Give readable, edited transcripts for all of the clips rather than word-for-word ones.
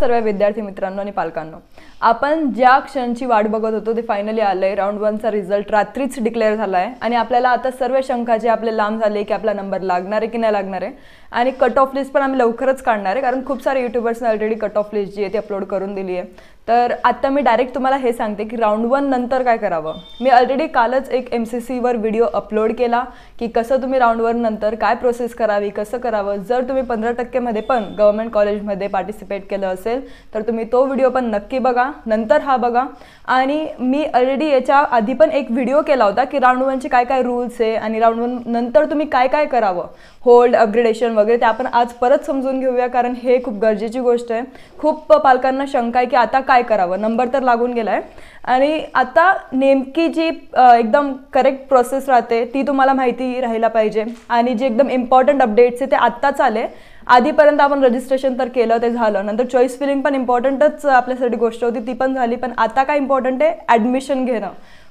सर्व विद्यार्थी मित्रांनो आणि पालकांनो, आपण ज्या क्षणाची वाट बघत होतो ते फायनली आलंय। राउंड 1 चा रिझल्ट रात्रीच डिक्लेअर झालाय आणि आपल्याला आता सर्व शंकाचे आपले लांब झाले की आपला नंबर लागणार आहे की नाही लागणार आहे आणि कट ऑफ लिस्ट पण आम्ही लवकरच काढणार आहे, कारण खूप सारे यूट्यूबर्सने ऑलरेडी कट ऑफ लिस्ट जी आहे ती अपलोड करून दिली आहे। तर आता मी डायरेक्ट तुम्हाला हे सांगते की राउंड 1 नंतर काय करावं। मी ऑलरेडी कालच एक MCC वर व्हिडिओ अपलोड केला की कसं तुम्ही राउंड 1 नंतर काय प्रोसेस करावी, कसं करावं। जर तुम्ही 15% मध्ये पण गव्हर्नमेंट कॉलेजमध्ये पार्टिसिपेट केलं असेल तर तुम्ही तो व्हिडिओ पण नक्की बघा, नंतर हा बघा। आणि मी ऑलरेडी याच्या आधी पण एक व्हिडिओ केला होता की राउंड 1 चे काय काय रूल्स आहे आणि राउंड 1 नंतर तुम्ही काय काय करावं, होल्ड, अपग्रेडेशन वगैरे, ते आपण आज परत समजून घेऊया, कारण हे खूप गरजेची गोष्ट आहे। खूप पालकांना शंका आहे की आता काय करावं, नंबर तर लागून गेलाय आणि आता नेमकी जी एकदम करेक्ट प्रोसेस राहते ती तुम्हाला माहिती राहायला पाहिजे आणि जे एकदम इम्पॉर्टंट अपडेट्स आहे ते आत्ताच आले। आधीपर्यंत आपण रजिस्ट्रेशन तर केलं, ते झालं, नंतर चॉईस फिलिंग पण इम्पॉर्टंटच आपल्यासाठी गोष्ट होती, ती पण झाली। पण आता काय इम्पॉर्टंट आहे, ॲडमिशन घेणं।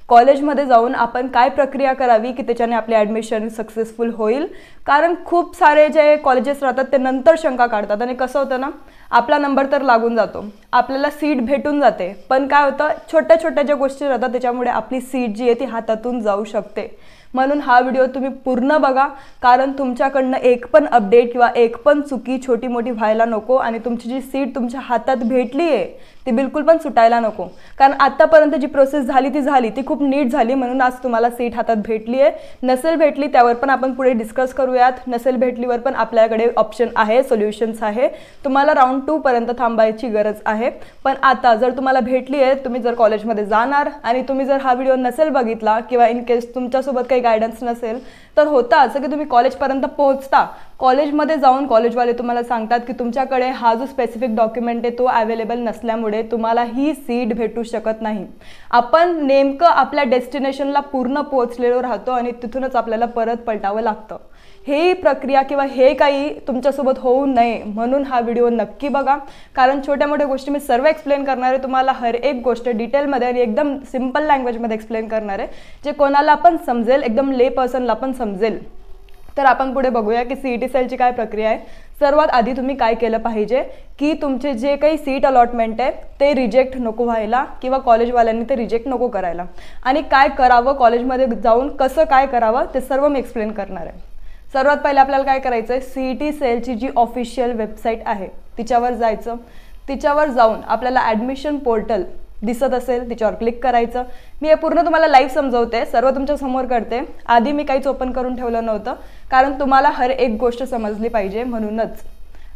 कॉलेजमध्ये जाऊन आपण काय प्रक्रिया करावी की त्याच्याने आपले ॲडमिशन सक्सेसफुल होईल, कारण खूप सारे जे कॉलेजेस राहतात ते नंतर शंका काढतात आणि कसं होतं ना, आपला नंबर तर लागून जातो, आपल्याला सीट भेटून जाते, पण काय होतं छोट्या छोट्या ज्या गोष्टी राहतात त्याच्यामुळे आपली सीट जी आहे ती हातातून जाऊ शकते। म्हणून हा व्हिडिओ तुम्ही पूर्ण बघा, कारण तुमच्याकडनं एक पण अपडेट किंवा एक पण चुकी छोटी मोठी व्हायला नको आणि तुमची जी सीट तुमच्या हातात भेटली आहे ती बिलकुल पण सुटायला नको, कारण आतापर्यंत जी प्रोसेस झाली ती खूप नीट झाली, म्हणून आज तुम्हाला सीट हातात भेटली आहे। नसेल भेटली त्यावर पण आपण पुढे डिस्कस करूयात, नसेल भेटलीवर पण आपल्याकडे ऑप्शन आहे, सोल्युशन्स आहे, तुम्हाला राउंड 2 पर्यंत थांबायची गरज आहे। पण आता जर तुम्हाला भेटली आहे, तुम्ही जर कॉलेजमध्ये जाणार आणि तुम्ही जर हा व्हिडिओ नसेल बघितला किंवा इन केस तुमच्यासोबत काही गायडन्स नसेल तर होतं असं की तुम्ही कॉलेजपर्यंत पोहोचता, कॉलेजमध्ये जाऊन कॉलेजवाले तुम्हाला सांगतात की तुमच्याकडे हा जो स्पेसिफिक डॉक्युमेंट आहे तो अवेलेबल नसल्यामुळे तुम्हाला ही सीट भेटू शकत नाही। आपण नेमकं आपल्या डेस्टिनेशनला पूर्ण पोहोचलेलो राहतो आणि तिथूनच आपल्याला परत पलटावं लागतं। ही प्रक्रिया किंवा हे काही तुमच्यासोबत होऊ नये म्हणून हा व्हिडिओ नक्की बघा, कारण छोट्या मोठ्या गोष्टी मी सर्व एक्सप्लेन करणार आहे, तुम्हाला हर एक गोष्ट डिटेलमध्ये आणि एकदम सिंपल लँग्वेजमध्ये एक्सप्लेन करणार आहे, जे कोणाला पण समजेल, एकदम ले पर्सनला पण समजेल। तर आपण पुढे बघूया की CET सेलची काय प्रक्रिया आहे। सर्वात आधी तुम्ही काय केलं पाहिजे की तुमचे जे काही सीट अलॉटमेंट आहे ते रिजेक्ट नको व्हायला किंवा कॉलेजवाल्यांनी ते रिजेक्ट नको करायला, आणि काय करावं कॉलेजमध्ये जाऊन, कसं काय करावं ते सर्व मी एक्सप्लेन करणार आहे। सर्वात पहिले आपल्याला काय करायचं आहे, CET सेलची जी ऑफिशियल वेबसाईट आहे तिच्यावर जायचं, तिच्यावर जाऊन आपल्याला ॲडमिशन पोर्टल दिसत असेल तिच्यावर क्लिक करायचं। मी हे पूर्ण तुम्हाला लाईव्ह समजवते, सर्व तुमच्या समोर करते, आधी मी काहीच ओपन करून ठेवलं नव्हतं कारण तुम्हाला हर एक गोष्ट समजली पाहिजे म्हणूनच।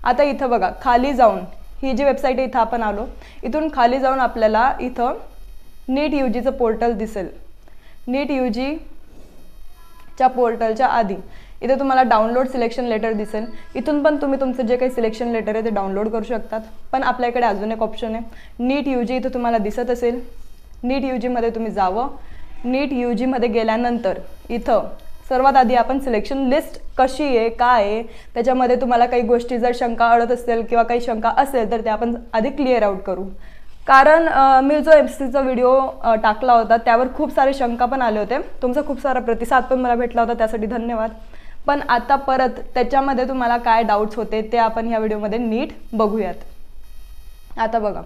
आता इथं बघा, खाली जाऊन ही जी वेबसाईट आहे इथं आपण आलो, इथून खाली जाऊन आपल्याला इथं नीट UGचं पोर्टल दिसेल। नीट UG च्या पोर्टलच्या आधी इथे तुम्हाला डाउनलोड सिलेक्शन लेटर दिसेल, इथून पण तुम्ही तुमचं जे काही सिलेक्शन लेटर आहे ते डाउनलोड करू शकतात। पण आपल्याकडे अजून एक ऑप्शन आहे, नीट UG इथं तुम्हाला दिसत असेल, नीट UG मध्ये तुम्ही जावं। नीट UG मध्ये गेल्यानंतर इथं सर्वात आधी आपण सिलेक्शन लिस्ट कशी आहे, काय आहे, त्याच्यामध्ये तुम्हाला काही गोष्टी जर शंका अडत असेल किंवा काही शंका असेल तर ते आपण आधी क्लिअर आउट करू, कारण मी जो MCCचा व्हिडिओ टाकला होता त्यावर खूप सारे शंका पण आले होते, तुमचा खूप सारा प्रतिसाद पण मला भेटला होता, त्यासाठी धन्यवाद। पण आता परत त्याच्यामध्ये तुम्हाला काय डाऊट्स होते ते आपण ह्या व्हिडिओमध्ये नीट बघूयात। आता बघा,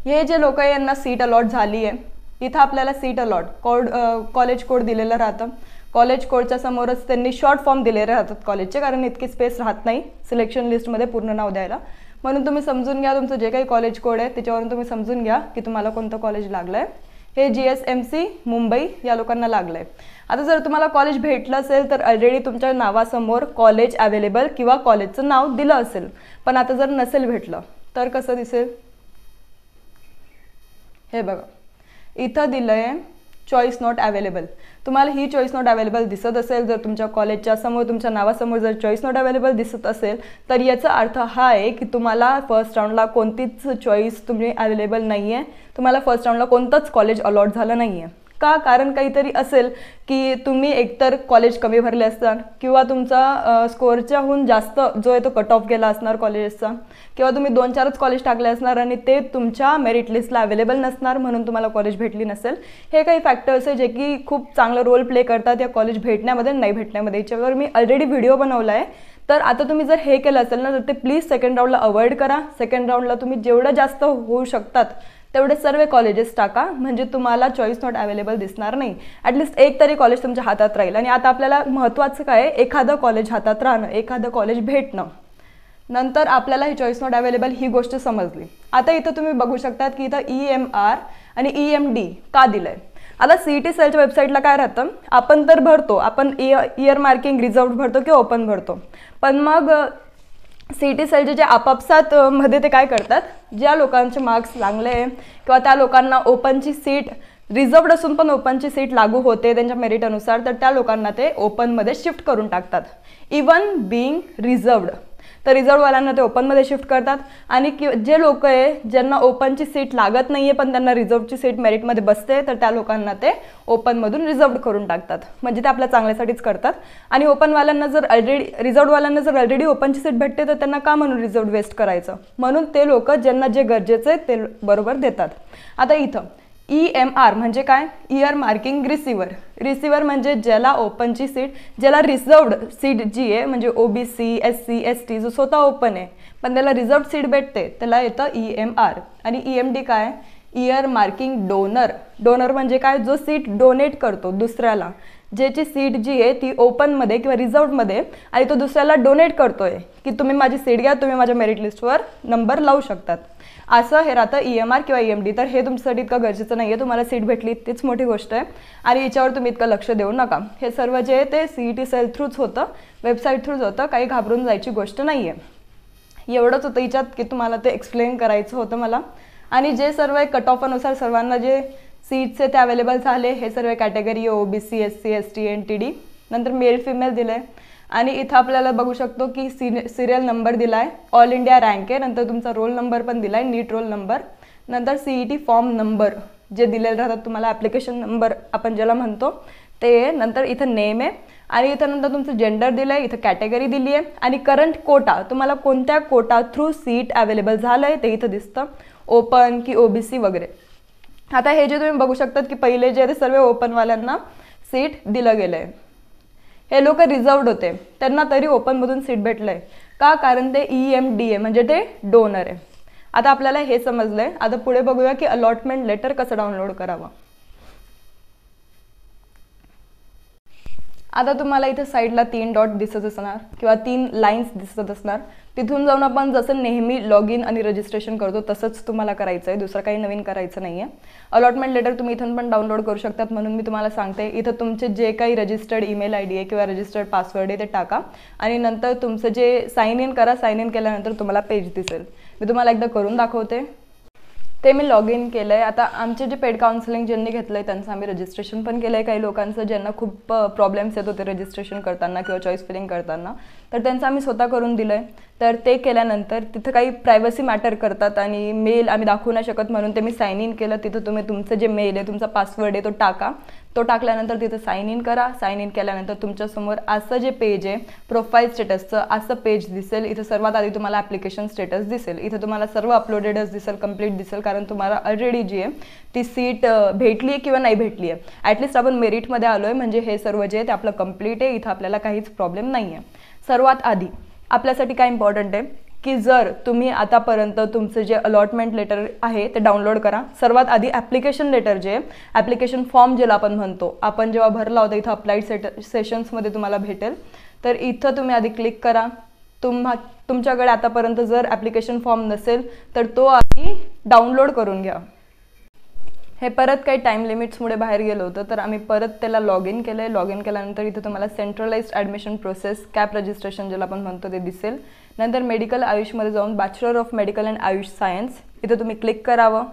हे जे लोक यांना सीट अलॉट झाली आहे, इथं आपल्याला seat allot code, college code दिलेलं राहतं, कॉलेज कोडच्या समोरच त्यांनी शॉर्ट फॉर्म दिलेले राहतात कॉलेजचे, कारण इतकी स्पेस राहत नाही सिलेक्शन लिस्टमध्ये पूर्ण नाव द्यायला, म्हणून तुम्ही समजून घ्या तुमचं जे काही कॉलेज कोड आहे त्याच्यावरून तुम्ही समजून घ्या की तुम्हाला कोणतं कॉलेज लागलं आहे। हे GSMC मुंबई या लोकांना लागलं आहे। आता जर तुम्हाला कॉलेज भेटलं असेल तर ऑलरेडी तुमच्या नावासमोर कॉलेज अवेलेबल किंवा कॉलेजचं नाव दिलं असेल, पण आता जर नसेल भेटलं तर कसं दिसेल, हे बघा इथं दिलं आहे चॉईस नॉट अवेलेबल। तुम्हाला ही चॉईस नॉट अवेलेबल दिसत असेल, जर तुमच्या कॉलेजच्या समोर तुमच्या नावासमोर जर चॉईस नॉट अवेलेबल दिसत असेल तर याचा अर्थ हा आहे की तुम्हाला फर्स्ट राऊंडला कोणतीच चॉईस तुम्ही अवेलेबल नाही आहे, तुम्हाला फर्स्ट राऊंडला कोणतंच कॉलेज अलॉट झालं नाही आहे। का, कारण काहीतरी असेल की तुम्ही एकतर कॉलेज कमी भरले असणार किंवा तुमचा स्कोअरच्याहून जास्त जो आहे तो कट ऑफ गेला असणार कॉलेजचा, किंवा तुम्ही 2-4च कॉलेज टाकले असणार आणि ते तुमच्या मेरिट लिस्टला अवेलेबल नसणार म्हणून तुम्हाला कॉलेज भेटली नसेल। हे काही फॅक्टर्स आहे जे की खूप चांगलं रोल प्ले करतात या कॉलेज भेटण्यामध्ये नाही भेटण्यामध्ये, याच्यावर मी ऑलरेडी व्हिडिओ बनवला आहे, तर आता तुम्ही जर हे केलं असेल ना, तर ते प्लीज सेकंड राऊंडला अवॉइड करा. सेकंड राऊंडला तुम्ही जेवढं जास्त होऊ शकतात तेवढे सर्व कॉलेजेस टाका, म्हणजे तुम्हाला चॉईस नॉट अवेलेबल दिसणार नाही. ॲटलिस्ट एक तरी कॉलेज तुमच्या हातात राहील. आणि आता आपल्याला महत्त्वाचं काय आहे, एखादं कॉलेज हातात राहणं, एखादं कॉलेज भेटणं. नंतर आपल्याला ही चॉईस नॉट अवेलेबल ही गोष्ट समजली. आता इथं तुम्ही बघू शकतात की इथं EMR आणि EMD का दिलं आहे. आता CET सेलच्या वेबसाईटला काय राहतं, आपण तर भरतो, आपण इयर मार्किंग रिझर्व्ड भरतो किंवा ओपन भरतो. पण मग CET सेलचे जे आपापसात मध्ये ते काय करतात, ज्या लोकांचे मार्क्स चांगले किंवा त्या लोकांना ओपनची सीट रिझर्व्ड असून पण ओपनची सीट लागू होते त्यांच्या मेरिट अनुसार, तर त्या लोकांना ते ओपनमध्ये शिफ्ट करून टाकतात. इवन बिंग रिझर्व्ड, तर रिझर्ववाल्यांना ते ओपनमध्ये शिफ्ट करतात. आणि जे लोक आहे ज्यांना ओपनची सीट लागत नाही आहे पण त्यांना रिझर्वची सीट मेरिटमध्ये बसते, तर त्या लोकांना ते ओपनमधून रिझर्व्ड करून टाकतात. म्हणजे ते आपल्या चांगल्यासाठीच करतात. आणि ओपनवाल्यांना जर रिझर्ववाल्यांना जर ऑलरेडी ओपनची सीट भेटते, तर त्यांना का म्हणून रिझर्व्ड वेस्ट करायचं, म्हणून ते लोक ज्यांना जे गरजेचं आहे ते बरोबर देतात. आता इथं EMR म्हणजे काय, इयर मार्किंग रिसिव्हर. रिसिव्हर म्हणजे ज्याला ओपनची सीट, ज्याला रिझर्व्ड सीट जी आहे, म्हणजे OBC SC ST जो स्वतः ओपन आहे पण त्याला रिझर्व्ड सीट भेटते, त्याला येतं EMR. आणि EMD काय, इयर मार्किंग डोनर. डोनर म्हणजे काय, जो सीट डोनेट करतो दुसऱ्याला, ज्याची सीट जी आहे ती ओपनमध्ये किंवा रिझर्व्डमध्ये आणि तो दुसऱ्याला डोनेट करतोय की तुम्ही माझी सीट घ्या, तुम्ही माझ्या मेरिट लिस्टवर नंबर लावू शकतात. असं हे राहतं EMR किंवा EMD. तर हे तुमच्यासाठी इतकं गरजेचं नाही आहे, तुम्हाला सीट भेटली तीच मोठी गोष्ट आहे आणि याच्यावर तुम्ही इतकं लक्ष देऊ नका. हे सर्व जे आहे ते CET सेल थ्रूच होतं, वेबसाईट थ्रूच होतं, काही घाबरून जायची गोष्ट नाही आहे. एवढंच होतं याच्यात की तुम्हाला ते एक्सप्लेन करायचं होतं मला. आणि जे सर्व कट ऑफ अनुसार सर्वांना जे सीट्स आहे ते अवेलेबल झाले, हे सर्व category OBC SC ST NTD, नंतर मेल फिमेल दिलं आहे. आणि इथं आपल्याला बघू शकतो की सिरियल नंबर दिला आहे, ऑल इंडिया रँक आहे, नंतर तुमचा रोल नंबर पण दिला आहे, नीट रोल नंबर, नंतर CET फॉर्म नंबर जे दिलेले राहतात तुम्हाला, ॲप्लिकेशन नंबर आपण ज्याला म्हणतो ते, नंतर इथं नेम आहे आणि इथं नंतर तुमचं जेंडर दिलं आहे, इथं कॅटेगरी दिली आहे आणि करंट कोटा, तुम्हाला कोणत्या कोटा थ्रू सीट अवेलेबल झालं आहे ते इथं दिसतं, ओपन की OBC वगैरे. आता हे जे तुम्ही बघू शकतात की पहिले जे ते सर्व ओपनवाल्यांना सीट दिलं गेलं आहे, हे लोक रिझर्व्ड होते त्यांना तरी ओपनमधून सीट भेटलं आहे का, कारण ते EMD आहे म्हणजे ते डोनर आहे. आता आपल्याला हे समजलं आहे. आता पुढे बघूया की अलॉटमेंट लेटर कसं डाउनलोड करावं. आता तुम्हाला इथे साईडला 3 डॉट दिसत असणार किंवा 3 लाईन्स दिसत असणार, तिथून जाऊन आपण जसं नेहमी लॉग इन आणि रजिस्ट्रेशन करतो तसंच तुम्हाला करायचं आहे, दुसरं काही नवीन करायचं नाही आहे. अलॉटमेंट लेटर तुम्ही इथून पण डाउनलोड करू शकतात, म्हणून मी तुम्हाला सांगते. इथं तुमचे जे काही रजिस्टर्ड ईमेल ID आहे किंवा रजिस्टर्ड पासवर्ड आहे ते टाका आणि नंतर तुमचं जे साइन इन करा. साइन इन केल्यानंतर तुम्हाला पेज दिसेल. मी तुम्हाला एकदा करून दाखवते. ते मी लॉग इन केलं आहे. आता आमचे जे पेड काउन्सिलिंग ज्यांनी घेतलं आहे त्यांचं आम्ही रजिस्ट्रेशन पण केलं आहे. काही लोकांचं ज्यांना खूप प्रॉब्लेम्स येत होते रजिस्ट्रेशन करताना किंवा चॉईस फिलिंग करताना, तर त्यांचं आम्ही स्वतः करून दिलं आहे. तर ते केल्यानंतर तिथं काही प्रायव्हसी मॅटर करतात आणि मेल आम्ही दाखवू नाही शकत, म्हणून ते मी साइन इन केलं. तिथं तुम्ही तुमचं जे मेल आहे, तुमचा पासवर्ड आहे तो टाका. तो टाकल्यानंतर तिथं साइन इन करा. साइन इन केल्यानंतर तुमच्यासमोर असं जे पेज आहे प्रोफाईल स्टेटसचं असं पेज दिसेल. इथं सर्वात आधी तुम्हाला ॲप्लिकेशन स्टेटस दिसेल. इथं तुम्हाला सर्व अपलोडेडच दिसेल, कंप्लीट दिसेल, कारण तुम्हाला ऑलरेडी जी आहे ती सीट भेटली आहे किंवा नाही भेटली आहे. ॲटलिस्ट आपण मेरिटमध्ये आलो आहे म्हणजे हे सर्व जे आहे ते आपलं कंप्लीट आहे. इथं आपल्याला काहीच प्रॉब्लेम नाही आहे. सर्वात आधी आपल्यासाठी काय इम्पॉर्टंट आहे की जर तुम्ही आतापर्यंत तुमचं जे अलॉटमेंट लेटर आहे ते डाउनलोड करा. सर्वात आधी ॲप्लिकेशन लेटर जे ॲप्लिकेशन फॉर्म ज्याला आपण म्हणतो, आपण जेव्हा भरला होता इथं अप्लाइड सेशन्समध्ये तुम्हाला भेटेल. तर इथं तुम्ही आधी क्लिक करा. तुमच्याकडे आतापर्यंत जर ॲप्लिकेशन फॉर्म नसेल तर तो आधी डाउनलोड करून घ्या. हे परत काही टाईम लिमिट्समुळे बाहेर गेलं होतं, तर आम्ही परत त्याला लॉग इन केलं आहे. लॉग इन केल्यानंतर इथं तुम्हाला centralised admission process cap registration ज्याला आपण म्हणतो ते दिसेल. नंतर मेडिकल आयुषमध्ये जाऊन bachelor of medical and Ayush science इथं तुम्ही क्लिक करावं.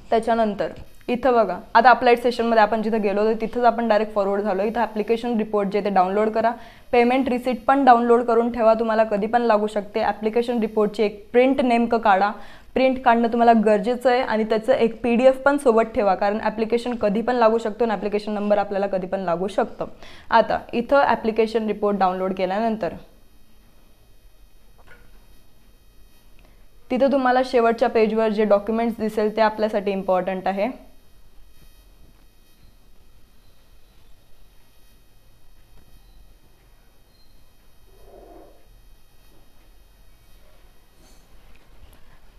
त्याच्यानंतर इथं बघा, आता अप्लाइड सेशनमध्ये आपण जिथं गेलो होतो तिथंच आपण डायरेक्ट फॉरवर्ड झालो. इथं ॲप्लिकेशन रिपोर्ट जे ते डाउनलोड करा. पेमेंट रिसिट पण डाउनलोड करून ठेवा, तुम्हाला कधी पण लागू शकते. ॲप्लिकेशन रिपोर्टची एक प्रिंट नेमकं काढा. प्रिंट काढणं तुम्हाला गरजेचं आहे आणि त्याचं एक PDF पण सोबत ठेवा, कारण ॲप्लिकेशन कधी पण लागू शकतो आणि ॲप्लिकेशन नंबर आपल्याला कधी पण लागू शकतं. आता इथं ॲप्लिकेशन रिपोर्ट डाउनलोड केल्यानंतर तिथं तुम्हाला शेवटच्या पेजवर जे डॉक्युमेंट्स दिसेल ते आपल्यासाठी इम्पॉर्टंट आहे.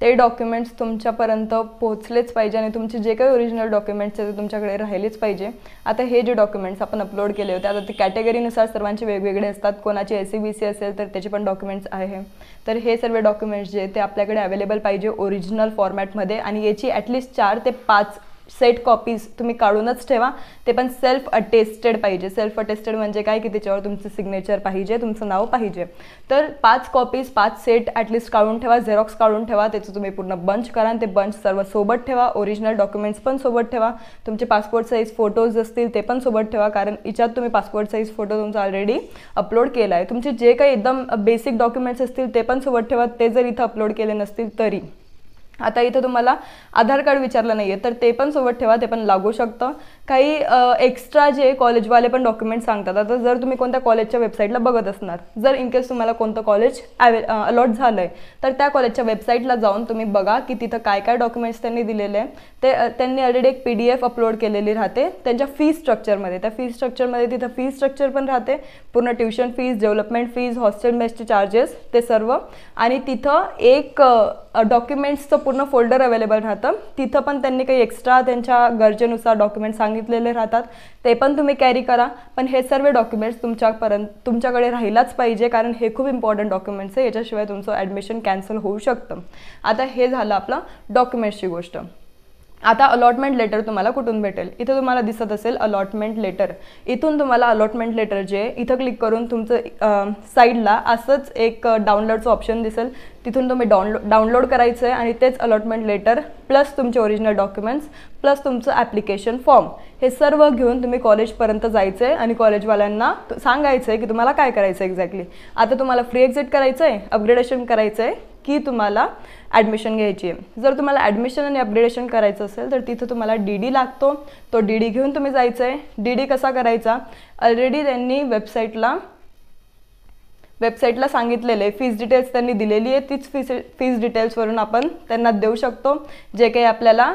ते डॉक्युमेंट्स तुमच्यापर्यंत पोहोचलेच पाहिजे आणि तुमचे जे काही ओरिजिनल डॉक्युमेंट्स आहेत ते तुमच्याकडे राहिलेच पाहिजे. आता हे जे डॉक्युमेंट्स आपण अपलोड केले होते, आता ते कॅटेगरीनुसार सर्वांचे वेगवेगळे असतात. कोणाची SC-BC असेल तर त्याचे पण डॉक्युमेंट्स आहे. तर हे सर्व डॉक्युमेंट्स जे ते आपल्याकडे अवेलेबल पाहिजे ओरिजिनल फॉर्मॅटमध्ये आणि याची ॲटलिस्ट 4 ते 5 सेट कॉपीज तुम्ही काढूनच ठेवा. ते पण सेल्फ अटेस्टेड पाहिजे. सेल्फ अटेस्टेड म्हणजे काय की त्याच्यावर तुमचं सिग्नेचर पाहिजे, तुमचं नाव पाहिजे. तर 5 कॉपीज 5 सेट ॲटलिस्ट काढून ठेवा, झेरॉक्स काढून ठेवा. त्याचं तुम्ही पूर्ण बंच करा आणि ते बंच सर्व सोबत ठेवा. ओरिजिनल डॉक्युमेंट्स पण सोबत ठेवा. तुमचे पासपोर्ट साईज फोटोज असतील ते पण सोबत ठेवा, कारण याच्यात तुम्ही पासपोर्ट साईज फोटो तुमचा ऑलरेडी अपलोड केला आहे. तुमचे जे काही एकदम बेसिक डॉक्युमेंट्स असतील ते पण सोबत ठेवा, ते जर इथं अपलोड केले नसतील तरी. आता इथं तुम्हाला आधार कार्ड विचारलं नाही आहे तर ते पण सोबत ठेवा, ते पण लागू शकतं. काही एक्स्ट्रा जे कॉलेजवाले पण डॉक्युमेंट सांगतात. आता जर तुम्ही कोणत्या कॉलेजच्या वेबसाईटला बघत असणार, जर इनकेस तुम्हाला कोणतं कॉलेज अलॉट झालं आहे तर त्या कॉलेजच्या वेबसाईटला जाऊन तुम्ही बघा की तिथं काय काय डॉक्युमेंट्स त्यांनी दिलेले आहे. ते त्यांनी ऑलरेडी एक PDF अपलोड केलेली राहते त्यांच्या फी स्ट्रक्चरमध्ये. त्या फी स्ट्रक्चरमध्ये तिथं फी स्ट्रक्चर पण राहते, पूर्ण tuition fees, development fees, hostel मेसचे चार्जेस ते सर्व. आणि तिथं एक डॉक्युमेंट्सचं पूर्ण फोल्डर अवेलेबल राहतं. तिथं पण त्यांनी काही एक्स्ट्रा त्यांच्या गरजेनुसार डॉक्युमेंट्स सांगितलेले राहतात, ते पण तुम्ही कॅरी करा. पण हे सर्व डॉक्युमेंट्स तुमच्याकडे राहिलाच पाहिजे, कारण हे खूप इम्पॉर्टंट डॉक्युमेंट्स आहे. याच्याशिवाय तुमचं ॲडमिशन कॅन्सल होऊ शकतं. आता हे झालं आपलं डॉक्युमेंट्सची गोष्ट. आता अलॉटमेंट लेटर तुम्हाला कुठून भेटेल? इथं तुम्हाला दिसत असेल अलॉटमेंट लेटर. इथून तुम्हाला अलॉटमेंट लेटर जे इथं क्लिक करून तुमचं साईडला असंच एक डाउनलोडचं ऑप्शन दिसेल, तिथून तुम्ही डाउनलोड करायचं आहे आणि तेच अलॉटमेंट लेटर प्लस तुमचे ओरिजिनल डॉक्युमेंट्स प्लस तुमचं ॲप्लिकेशन फॉर्म हे सर्व घेऊन तुम्ही कॉलेजपर्यंत जायचं आहे आणि कॉलेजवाल्यांना सांगायचं आहे की तुम्हाला काय करायचं आहे एक्झॅक्टली. आता तुम्हाला फ्री एक्झिट करायचं आहे, अपग्रेडेशन करायचं आहे की तुम्हाला ॲडमिशन घ्यायची आहे. जर तुम्हाला ॲडमिशन आणि अपग्रेडेशन करायचं असेल तर तिथं तुम्हाला DD लागतो. तो DD घेऊन तुम्ही जायचं आहे. DD कसा करायचा? ऑलरेडी त्यांनी वेबसाईटला सांगितलेलं आहे. फीज डिटेल्स त्यांनी दिलेली आहे, तीच फीज डिटेल्सवरून आपण त्यांना देऊ शकतो जे काही आपल्याला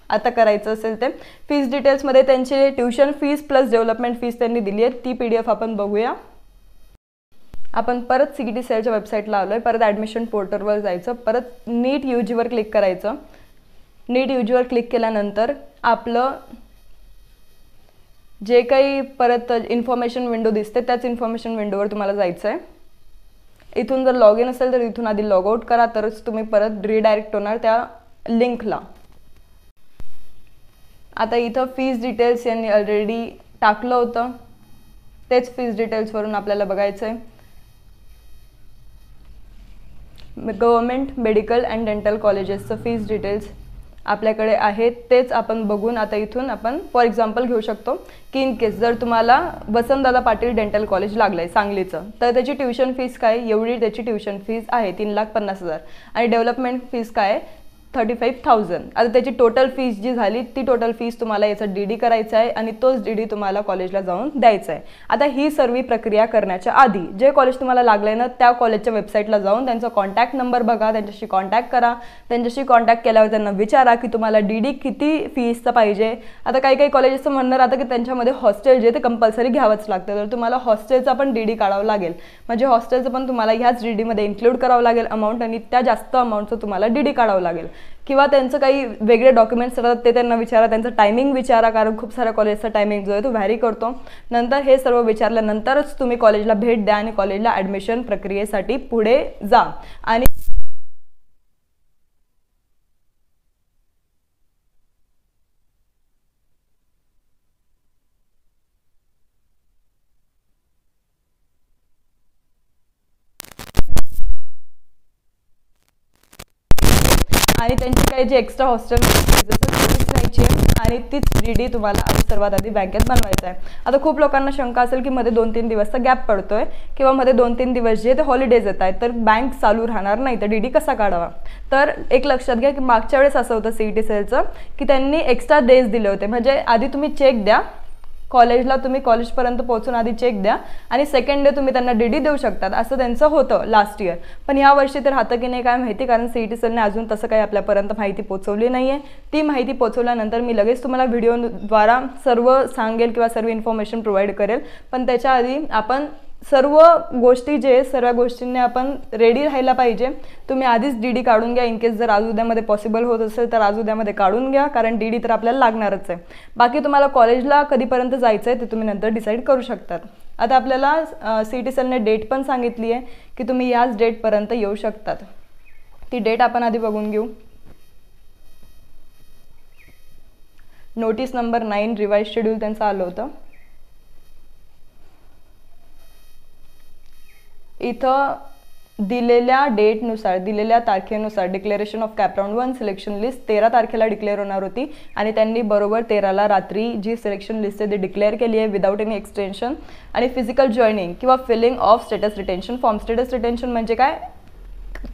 आता करायचं असेल ते. फीज डिटेल्समध्ये त्यांची tuition fees plus development fees त्यांनी दिली आहे. ती PDF आपण बघूया. आपण परत CET सेलच्या वेबसाईटला आलो आहे. परत ॲडमिशन पोर्टलवर जायचं, परत नीट UGवर क्लिक करायचं. नीट UGवर क्लिक केल्यानंतर आपलं जे काही परत इन्फॉर्मेशन विंडो दिसते त्याच इन्फॉर्मेशन विंडोवर तुम्हाला जायचं आहे. इथून जर लॉग इन असेल तर इथून आधी लॉग आउट करा, तरच तुम्ही परत रिडायरेक्ट होणार त्या लिंकला. आता इथं फीज डिटेल्स यांनी ऑलरेडी टाकलं होतं, तेच फीज डिटेल्सवरून आपल्याला बघायचं आहे. गव्हर्मेंट मेडिकल अँड डेंटल कॉलेजेसचं फीज डिटेल्स आपल्याकडे आहेत, तेच आपण बघून आता इथून आपण फॉर एक्झाम्पल घेऊ शकतो की इन केस जर तुम्हाला वसंतदादा पाटील डेंटल कॉलेज लागलं आहे सांगलीचं, तर त्याची ट्युशन फीस काय, एवढी त्याची ट्युशन फीस आहे 3,50,000 आणि डेव्हलपमेंट फीस काय 35,000. आता त्याची टोटल फीस जी झाली ती टोटल फीस तुम्हाला याचं DD करायचं आहे आणि तोच DD तुम्हाला कॉलेजला जाऊन द्यायचा आहे. आता ही सर्व प्रक्रिया करण्याच्या आधी जे कॉलेज तुम्हाला लागलं आहे ना त्या कॉलेजच्या वेबसाईटला जाऊन त्यांचा कॉन्टॅक्ट नंबर बघा, त्यांच्याशी कॉन्टॅक्ट करा. त्यांच्याशी कॉन्टॅक्ट केल्यावर त्यांना विचारा की तुम्हाला DD किती फीसचं पाहिजे. आता काही कॉलेजेसचं म्हणणं राहतं की त्यांच्यामध्ये हॉस्टेल जे ते कंपल्सरी घ्यावंच लागतं, तर तुम्हाला हॉस्टेलचा पण DD काढावं लागेल. म्हणजे हॉस्टेलचं पण तुम्हाला ह्याच DDमध्ये इन्क्लूड करावं लागेल अमाऊंट आणि त्या जास्त अमाऊंटचं तुम्हाला DD काढावं लागेल. किंवा त्यांचं काही वेगळे डॉक्युमेंट्स राहतात ते त्यांना विचारा, त्यांचं टायमिंग विचारा, कारण खूप साऱ्या कॉलेजचा टायमिंग जो आहे तो व्हॅरी करतो. नंतर हे सर्व विचारल्यानंतरच तुम्ही कॉलेजला भेट द्या आणि कॉलेजला ॲडमिशन प्रक्रियेसाठी पुढे जा. आणि त्यांची काही जी एक्स्ट्रा हॉस्टेल फीज असेल घ्यायची आणि तीच DD तुम्हाला सर्वात आधी बँकेत बनवायचं आहे. आता खूप लोकांना शंका असेल की मध्ये 2-3 दिवसचा गॅप पडतोय किंवा मध्ये 2-3 दिवस जे ते हॉलिडेज येत आहेत तर बँक चालू राहणार नाही, तर DD कसा काढावा. तर एक लक्षात घ्या की मागच्या वेळेस असं होतं CET सेलचं की त्यांनी एक्स्ट्रा डेज दिले होते. म्हणजे आधी तुम्ही चेक द्या कॉलेजला, तुम्ही कॉलेजपर्यंत पोहोचून आधी चेक द्या आणि सेकंड डे तुम्ही त्यांना DD देऊ शकतात, असं त्यांचं होतं लास्ट इयर. पण यावर्षी तर राहतं की नाही काय माहिती, कारण CET सेलने अजून तसं काही आपल्यापर्यंत माहिती पोहोचवली नाही आहे. ती माहिती पोहोचवल्यानंतर मी लगेच तुम्हाला व्हिडिओद्वारा सर्व सांगेल किंवा सर्व इन्फॉर्मेशन प्रोव्हाइड करेल. पण त्याच्या आधी आपण सर्व गोष्टी जे सर्व गोष्टींनी आपण रेडी राहायला पाहिजे. तुम्ही आधीच DD काढून घ्या. इन केस जर आज उद्यामध्ये पॉसिबल होत असेल तर आज उद्यामध्ये काढून घ्या, कारण DD तर आपल्याला लागणारच आहे. बाकी तुम्हाला कॉलेजला कधीपर्यंत जायचं आहे ते तुम्ही नंतर डिसाईड करू शकतात. आता आपल्याला CET सेलने डेट पण सांगितली आहे की तुम्ही याच डेटपर्यंत येऊ शकतात. ती डेट आपण आधी बघून घेऊ. नोटीस नंबर 9 रिवाइज शेड्यूल त्यांचं आलं होतं. इथं दिलेल्या डेटनुसार, दिलेल्या तारखेनुसार declaration of cap round 1 selection list 13 तारखेला डिक्लेअर होणार होती आणि त्यांनी बरोबर 13ला रात्री जी सिलेक्शन लिस्ट आहे ती डिक्लेअर केली आहे विदाऊट एनी एक्सटेन्शन. आणि फिजिकल जॉईनिंग किंवा filling of status retention form. Status retention म्हणजे काय,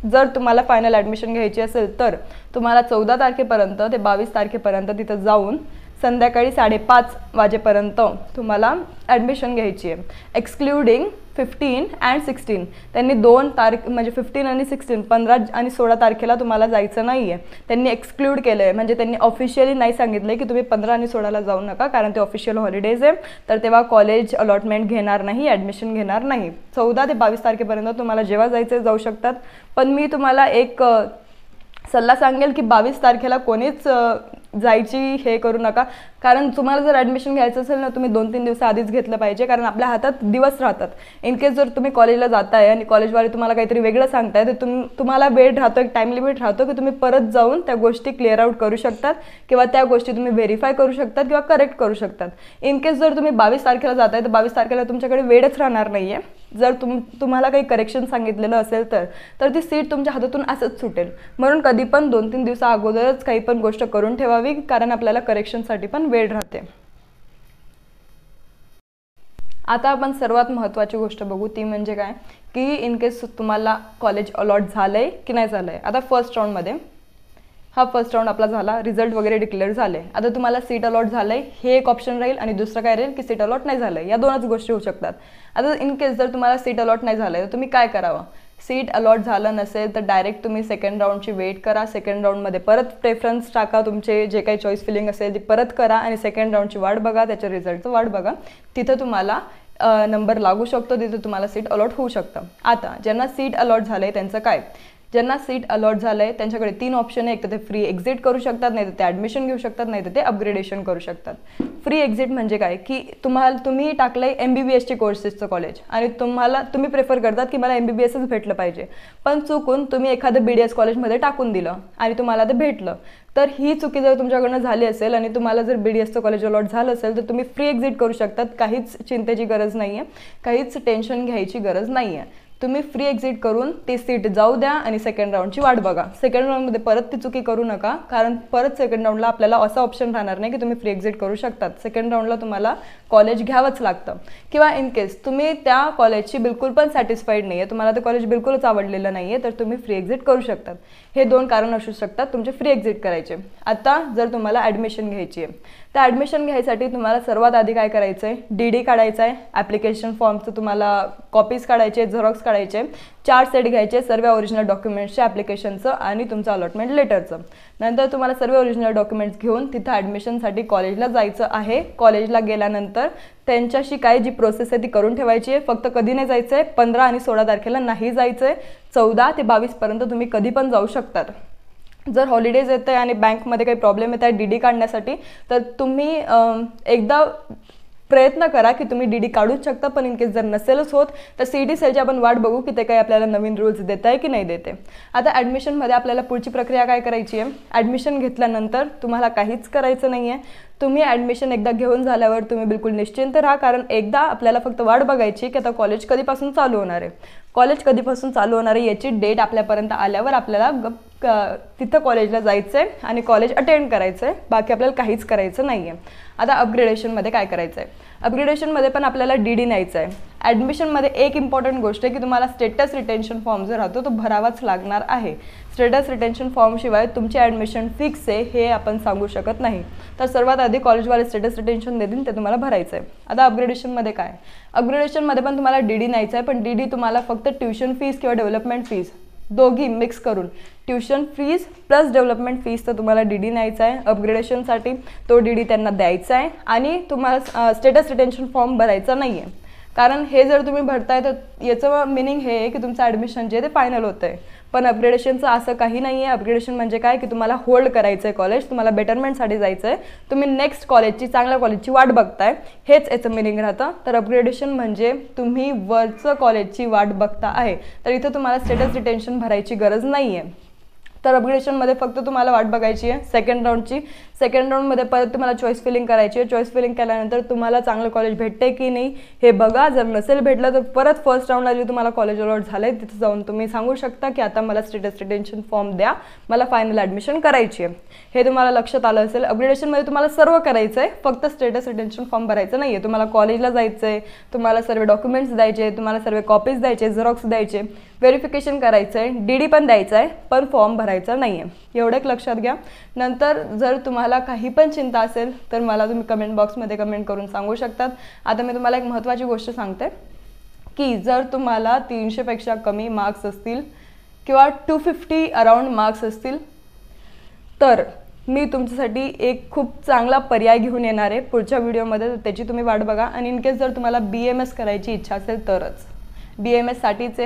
जर तुम्हाला फायनल ॲडमिशन घ्यायची असेल तर तुम्हाला 14 तारखेपर्यंत ते 22 तारखेपर्यंत तिथं जाऊन संध्याकाळी 5:30 वाजेपर्यंत तुम्हाला ॲडमिशन घ्यायची आहे. Excluding 15 and 16. त्यांनी 2 तारीख म्हणजे 15 आणि 16 15 आणि 16 तारखेला तुम्हाला जायचं नाही आहे. त्यांनी एक्सक्लूड केलं आहे, म्हणजे त्यांनी ऑफिशियली नाही सांगितलं आहे की तुम्ही 15 आणि 16ला जाऊ नका, कारण ते ऑफिशियल हॉलिडेज आहे. तर तेव्हा कॉलेज अलॉटमेंट घेणार नाही, ॲडमिशन घेणार नाही. 14 ते 22 तारखेपर्यंत तुम्हाला जेव्हा जायचं जाऊ शकतात. पण मी तुम्हाला एक सल्ला सांगेल की 22 तारखेला कोणीच जायची हे करू नका, कारण तुम्हाला जर ॲडमिशन घ्यायचं असेल ना तुम्ही 2-3 दिवस आधीच घेतलं पाहिजे, कारण आपल्या हातात दिवस राहतात. इन केस जर तुम्ही कॉलेजला जाताय आणि कॉलेजवाले तुम्हाला काहीतरी वेगळं सांगताय तर तुम्हाला वेळ राहतो, एक टाईम लिमिट राहतो की तुम्ही परत जाऊन त्या गोष्टी क्लिअर आउट करू शकतात किंवा त्या गोष्टी तुम्ही व्हेरीफाय करू शकतात किंवा करेक्ट करू शकतात. इन केस जर तुम्ही 22 तारखेला जाताय तर 22 तारखेला तुमच्याकडे वेळच राहणार नाही आहे. जर तुम्हाला काही करेक्शन सांगितलेलं असेल तर ती सीट तुमच्या हातातून असंच सुटेल. म्हणून कधी पण 2-3 दिवसा अगोदरच काही पण गोष्ट करून ठेवावी, कारण आपल्याला करेक्शनसाठी पण वेळ राहते. आता आपण सर्वात महत्त्वाची गोष्ट बघू, ती म्हणजे काय की इन केस तुम्हाला कॉलेज अलॉट झालं आहे की नाही झालं आहे. आता फर्स्ट राऊंडमध्ये फर्स्ट राऊंड आपला झाला, रिझल्ट वगैरे डिक्लेअर झाले. आता तुम्हाला सीट अलॉट झालं आहे हे एक ऑप्शन राहील आणि दुसरं काय राहील की सीट अलॉट नाही झालं आहे. या दोनच गोष्टी होऊ शकतात. आता इन केस जर तुम्हाला सीट अलॉट नाही झालं आहे तर तुम्ही काय करावं. सीट अलॉट झालं नसेल तर डायरेक्ट तुम्ही सेकंड राऊंडची वेट करा. सेकंड राऊंडमध्ये परत प्रेफरन्स टाका, तुमचे जे काही चॉईस फिलिंग असेल ती परत करा आणि सेकंड राऊंडची वाट बघा, त्याच्या रिझल्टचं वाट बघा. तिथं तुम्हाला नंबर लागू शकतो, तिथं तुम्हाला सीट अलॉट होऊ शकतं. आता ज्यांना सीट अलॉट झालं आहे त्यांचं काय, ज्यांना सीट अलॉट झालं आहे त्यांच्याकडे 3 ऑप्शन आहे. एक तर ते फ्री एक्झिट करू शकतात, नाही तर ते ॲडमिशन घेऊ शकतात, नाही तर ते अपग्रेडेशन करू शकतात. फ्री एक्झिट म्हणजे काय की तुम्ही टाकलं आहे MBBSचे कोर्सेसचं कॉलेज आणि तुम्ही प्रेफर करतात की मला MBBSच भेटलं पाहिजे, पण चुकून तुम्ही एखादं BDS कॉलेजमध्ये टाकून दिलं आणि तुम्हाला ते भेटलं. तर ही चुकी जर तुमच्याकडनं झाली असेल आणि तुम्हाला जर BDSचं कॉलेज अलॉट झालं असेल तर तुम्ही फ्री एक्झिट करू शकतात. काहीच चिंतेची गरज नाही आहे, काहीच टेन्शन घ्यायची गरज नाही आहे. तुम्ही फ्री एक्झिट करून ती सीट जाऊ द्या आणि सेकंड राऊंडची वाट बघा. सेकंड राऊंडमध्ये परत ती चुकी करू नका, कारण परत सेकंड राऊंडला आपल्याला असं ऑप्शन राहणार नाही की तुम्ही फ्री एक्झिट करू शकतात. सेकंड राऊंडला तुम्हाला कॉलेज घ्यावंच लागतं. किंवा इन केस तुम्ही त्या कॉलेजची बिलकुल पण सॅटिस्फाईड नाही आहे, तुम्हाला ते कॉलेज बिलकुलच आवडलेलं नाही आहे, तर तुम्ही फ्री एक्झिट करू शकतात. हे 2 कारण असू शकतात तुमचे फ्री एक्झिट करायचे. आता जर तुम्हाला ॲडमिशन घ्यायची आहे तर ॲडमिशन घ्यायसाठी तुम्हाला सर्वात आधी काय करायचं आहे, DD काढायचं आहे. ॲप्लिकेशन फॉर्मचं तुम्हाला कॉपीज काढायचे, झेरॉक्स काढायचे, 4 सेट घ्यायचे सर्व ओरिजिनल डॉक्युमेंट्सचे ॲप्लिकेशनचं आणि तुमचं अलॉटमेंट लेटरचं. नंतर तुम्हाला सर्व ओरिजिनल डॉक्युमेंट्स घेऊन तिथं ॲडमिशनसाठी कॉलेजला जायचं आहे. कॉलेजला गेल्यानंतर त्यांच्याशी काय जी प्रोसेस आहे ती करून ठेवायची आहे. फक्त कधी नाही जायचं आहे, 15 आणि 16 तारखेला नाही जायचं आहे. 14 ते 22पर्यंत तुम्ही कधी पण जाऊ शकतात. जर हॉलिडेज येतं आहे आणि बँकमध्ये काही प्रॉब्लेम येत आहे DD काढण्यासाठी तर तुम्ही एकदा प्रयत्न करा की तुम्ही DD काढूच शकता. पण इन केस जर नसेलच होत तर CET सेलची आपण वाट बघू की ते काही आपल्याला नवीन रूल्स देत आहे की नाही देते. आता ॲडमिशनमध्ये आपल्याला पुढची प्रक्रिया काय करायची आहे, ॲडमिशन घेतल्यानंतर तुम्हाला काहीच करायचं नाही आहे. तुम्ही ॲडमिशन एकदा घेऊन झाल्यावर तुम्ही बिलकुल निश्चिंत राहा, कारण एकदा आपल्याला फक्त वाट बघायची की आता कॉलेज कधीपासून चालू होणार आहे. कॉलेज कधीपासून चालू होणार आहे याची डेट आपल्यापर्यंत आल्यावर आपल्याला तिथं कॉलेजला जायचं आहे आणि कॉलेज अटेंड करायचं आहे. बाकी आपल्याला काहीच करायचं नाही आहे. आता अपग्रेडेशनमध्ये काय करायचं आहे, अपग्रेडेशनमध्ये पण आपल्याला DD न्यायचं आहे. ॲडमिशनमध्ये एक इम्पॉर्टंट गोष्ट आहे की तुम्हाला स्टेटस रिटेन्शन फॉर्म जो राहतो तो भरावाच लागणार आहे. स्टेटस रिटेन्शन फॉर्मशिवाय तुमची ॲडमिशन फिक्स आहे हे आपण सांगू शकत नाही. तर सर्वात आधी कॉलेजवाले स्टेटस रिटेन्शन देतील ते तुम्हाला भरायचं आहे. आता अपग्रेडेशनमध्ये काय, अपग्रेडेशनमध्ये पण तुम्हाला DD न्यायचं आहे, पण DD तुम्हाला फक्त ट्युशन फीस किंवा डेव्हलपमेंट फीस दोघी मिक्स करून tuition fees plus development fees तर तुम्हाला DD न्यायचा आहे अपग्रेडेशनसाठी. तो DD त्यांना द्यायचा आहे आणि तुम्हाला स्टेटस रिटेन्शन फॉर्म भरायचा नाही आहे. कारण हे जर तुम्ही भरताय तर याचं मिनिंग हे आहे की तुमचं ॲडमिशन जे ते फायनल होतं आहे. पण अपग्रेडेशनचं असं काही नाही आहे. अपग्रेडेशन म्हणजे काय की तुम्हाला होल्ड करायचं आहे कॉलेज, तुम्हाला बेटरमेंटसाठी जायचं आहे, तुम्ही नेक्स्ट कॉलेजची चांगल्या कॉलेजची वाट बघताय, हेच याचं मिनिंग राहतं. तर अपग्रेडेशन म्हणजे तुम्ही वरचं कॉलेजची वाट बघता आहे, तर इथं तुम्हाला स्टेटस रिटेन्शन भरायची गरज नाही आहे. तर अपग्रेडेशनमध्ये फक्त तुम्हाला वाट बघायची आहे सेकंड राऊंडची. सेकंड राऊंडमध्ये परत तुम्हाला चॉईस फिलिंग करायची आहे. चॉईस फिलिंग केल्यानंतर तुम्हाला चांगलं कॉलेज भेटते की नाही हे बघा. जर नसेल भेटलं तर परत फर्स्ट राऊंडला जे तुम्हाला कॉलेज अलॉट झालं आहे तिथे जाऊन तुम्ही सांगू शकता की आता मला स्टेटस रिटेन्शन फॉर्म द्या, मला फायनल ॲडमिशन करायची आहे. हे तुम्हाला लक्षात आलं असेल. अपग्रेडेशनमध्ये तुम्हाला सर्व करायचं आहे, फक्त स्टेटस रिटेन्शन फॉर्म भरायचं नाही आहे. तुम्हाला कॉलेजला जायचं आहे, तुम्हाला सर्व डॉक्युमेंट्स द्यायचे, तुम्हाला सर्व कॉपीज द्यायचे, झेरॉक्स द्यायचे, व्हेरिफिकेशन करायचं आहे, DD पण द्यायचं आहे, पण फॉर्म भरायचा नाही आहे. एवढं एक लक्षात घ्या. नंतर जर तुम्हाला काही पण चिंता असेल तर मला तुम्ही कमेंट बॉक्समध्ये कमेंट करून सांगू शकतात. आता मी तुम्हाला एक महत्त्वाची गोष्ट सांगते की जर तुम्हाला 300पेक्षा कमी मार्क्स असतील किंवा 250 अराउंड मार्क्स असतील तर मी तुमच्यासाठी एक खूप चांगला पर्याय घेऊन येणार आहे पुढच्या व्हिडिओमध्ये. त्याची तुम्ही वाट बघा. आणि इन केस जर तुम्हाला BMS करायची इच्छा असेल तरच, BMS साठीचे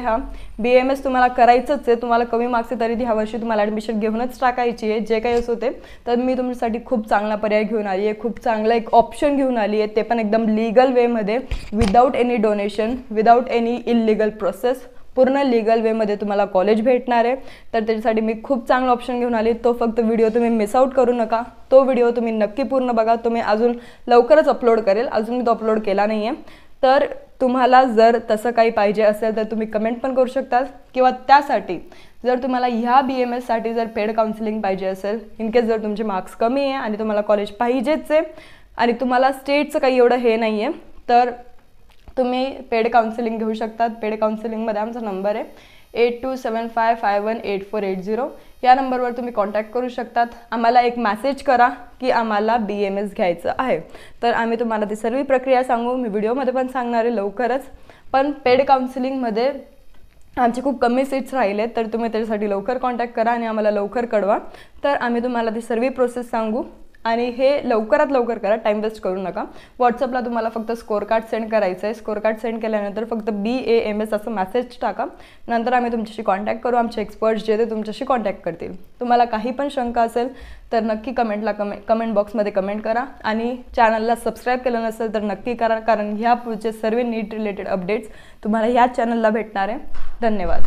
BMS तुम्हाला करायचंच आहे, तुम्हाला कमी मार्क्स आहे तरी ह्या वर्षी तुम्हाला ॲडमिशन घेऊनच टाकायची आहे, जे काही असो ते. तर मी तुमच्यासाठी खूप चांगला पर्याय घेऊन आली आहे, खूप चांगला एक ऑप्शन घेऊन आली आहे, ते पण एकदम लीगल वेमध्ये, without any donation, without any illegal process, पूर्ण लीगल वेमध्ये तुम्हाला कॉलेज भेटणार आहे. तर त्याच्यासाठी मी खूप चांगला ऑप्शन घेऊन आली. तो फक्त व्हिडिओ तुम्ही मिस आउट करू नका. तो व्हिडिओ तुम्ही नक्की पूर्ण बघा. तो मी अजून लवकरच अपलोड करेल, अजून मी तो अपलोड केला नाही आहे. तर तुम्हाला जर तसं काही पाहिजे असेल तर तुम्ही कमेंट पण करू शकता, किंवा त्यासाठी जर तुम्हाला ह्या BMS साठी जर पेड काउन्सिलिंग पाहिजे असेल, इन केस जर तुमचे मार्क्स कमी आहे आणि तुम्हाला कॉलेज पाहिजेच आहे आणि तुम्हाला स्टेटचं काही एवढं हे नाही आहे, तर तुम्ही पेड काउन्सिलिंग घेऊ शकतात. पेड काउन्सिलिंगमध्ये आमचा नंबर आहे 8275518480. या नंबरवर तुम्ही कॉन्टॅक्ट करू शकतात. आम्हाला एक मेसेज करा की आम्हाला BMS घ्यायचं आहे, तर आम्ही तुम्हाला ती सर्व प्रक्रिया सांगू. मी व्हिडिओमध्ये पण सांगणार आहे लवकरच. पण पेड काउन्सिलिंगमध्ये आमचे खूप कमी सीट्स राहिले, तर तुम्ही त्याच्यासाठी लवकर कॉन्टॅक्ट करा आणि आम्हाला लवकर कळवा. तर आम्ही तुम्हाला ती सर्व प्रोसेस सांगू. आणि हे लवकरात लवकर करा, टाईम वेस्ट करू नका. व्हॉट्सअपला तुम्हाला फक्त स्कोर कार्ड सेंड करायचं आहे. स्कोर कार्ड सेंड केल्यानंतर फक्त BAMS असं मेसेज टाका. नंतर आम्ही तुमच्याशी कॉन्टॅक्ट करू. आमचे एक्सपर्ट्स जे ते तुमच्याशी कॉन्टॅक्ट करतील. तुम्हाला काही पण शंका असेल तर नक्की कमेंट बॉक्समध्ये कमेंट करा. आणि चॅनलला सबस्क्राईब केलं नसेल तर नक्की करा, कारण ह्या पुढचे सर्व नीट रिलेटेड अपडेट्स तुम्हाला ह्या चॅनलला भेटणार आहे. धन्यवाद.